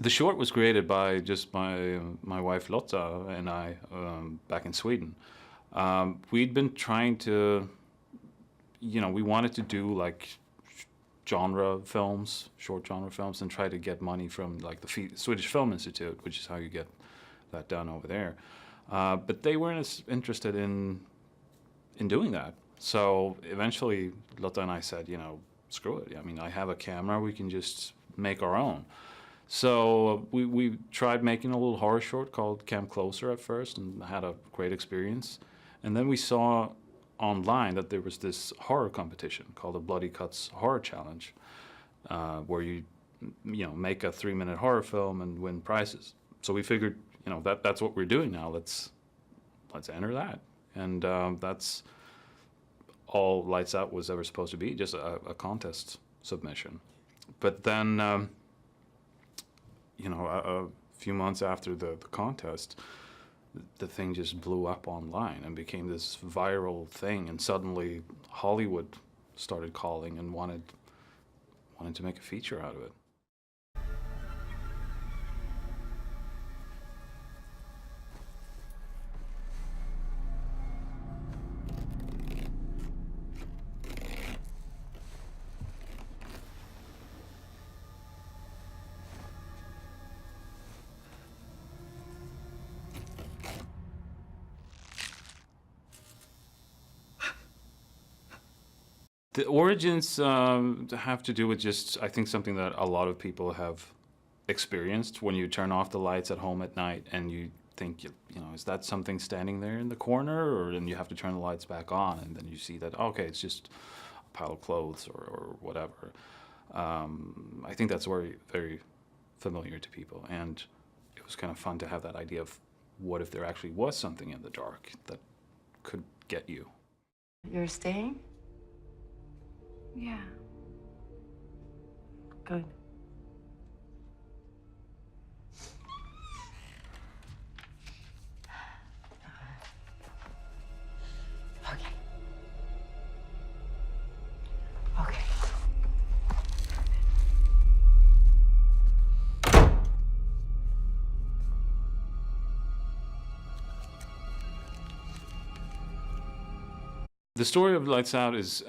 The short was created by just my wife Lotta and I back in Sweden. We'd been trying to, we wanted to do like genre films, short genre films, and try to get money from like the Swedish Film Institute, which is how you get that done over there. But they weren't as interested in doing that. So eventually Lotta and I said, screw it. I mean, I have a camera, we can just make our own. So we tried making a little horror short called Camp Closer at first and had a great experience. And then we saw online that there was this horror competition called the Bloody Cuts Horror Challenge, where you make a 3-minute horror film and win prizes. So we figured, that's what we're doing now. Let's enter that. And that's all Lights Out was ever supposed to be, just a contest submission. But then, a few months after the contest, the thing just blew up online and became this viral thing, and suddenly Hollywood started calling and wanted to make a feature out of it. The origins have to do with just, I think, something that a lot of people have experienced when you turn off the lights at home at night and you think, is that something standing there in the corner? Or then you have to turn the lights back on and then you see that, okay, it's just a pile of clothes or whatever. I think that's very, very familiar to people. And it was kind of fun to have that idea of what if there actually was something in the dark that could get you. You're staying? Yeah. Good. Okay. Okay. The story of Lights Out is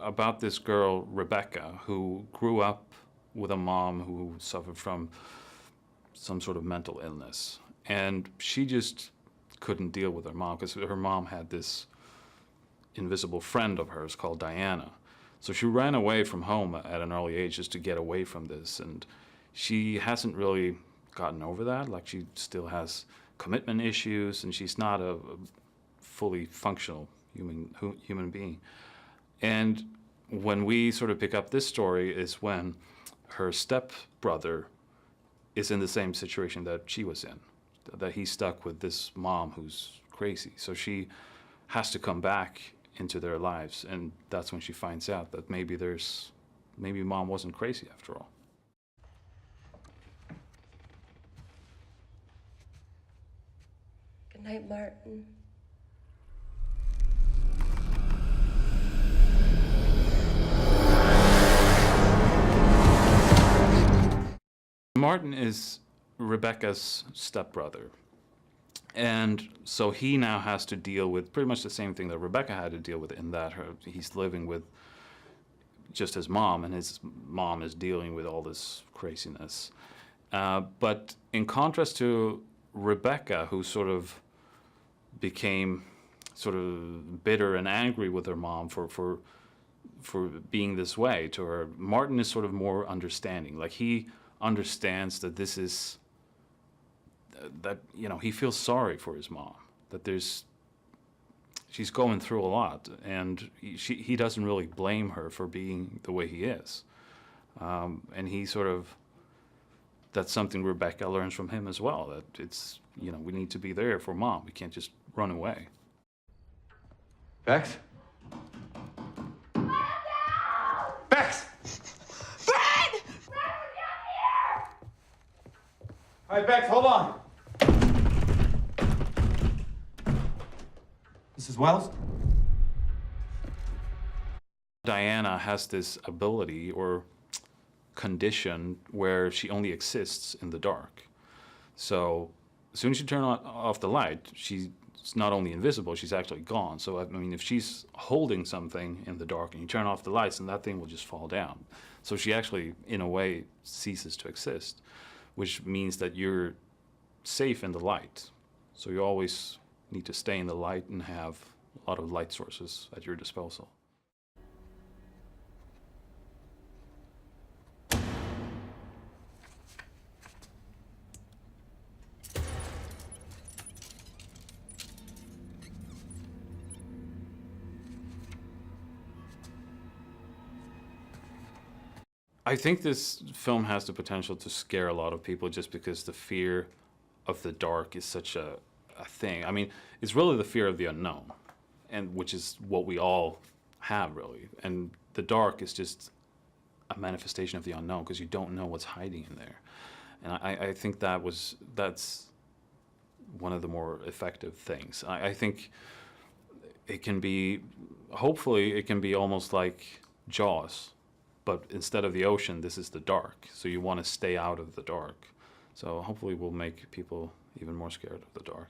about this girl, Rebecca, who grew up with a mom who suffered from some sort of mental illness. And she just couldn't deal with her mom because her mom had this invisible friend of hers called Diana. So she ran away from home at an early age just to get away from this. And she hasn't really gotten over that. Like, she still has commitment issues, and she's not a fully functional human being. And when we sort of pick up this story is when her stepbrother is in the same situation that she was in, that he's stuck with this mom who's crazy. So she has to come back into their lives, and that's when she finds out that maybe mom wasn't crazy after all. Good night, Martin. Martin is Rebecca's stepbrother. And so he now has to deal with pretty much the same thing that Rebecca had to deal with, in that he's living with just his mom, and his mom is dealing with all this craziness. But in contrast to Rebecca, who sort of became sort of bitter and angry with her mom for being this way to her, Martin is sort of more understanding. Like, he understands that this is, that, he feels sorry for his mom, that she's going through a lot, and he doesn't really blame her for being the way he is. And he sort of, that's something Rebecca learns from him as well, that it's, we need to be there for mom. We can't just run away. Bex? Bex! Fred! All right, Bex, hold on. Mrs. Wells? Diana has this ability, or condition where she only exists in the dark. So as soon as you turn off the light, she's not only invisible, she's actually gone. So I mean, if she's holding something in the dark and you turn off the lights, then that thing will just fall down. So she actually, in a way, ceases to exist, which means that you're safe in the light. So you always need to stay in the light and have a lot of light sources at your disposal. I think this film has the potential to scare a lot of people just because the fear of the dark is such a thing. I mean, it's really the fear of the unknown, and which is what we all have, really. And the dark is just a manifestation of the unknown because you don't know what's hiding in there. And I think that's one of the more effective things. I think it can be, hopefully, it can be almost like Jaws. But instead of the ocean, this is the dark. So you want to stay out of the dark. So hopefully we'll make people even more scared of the dark.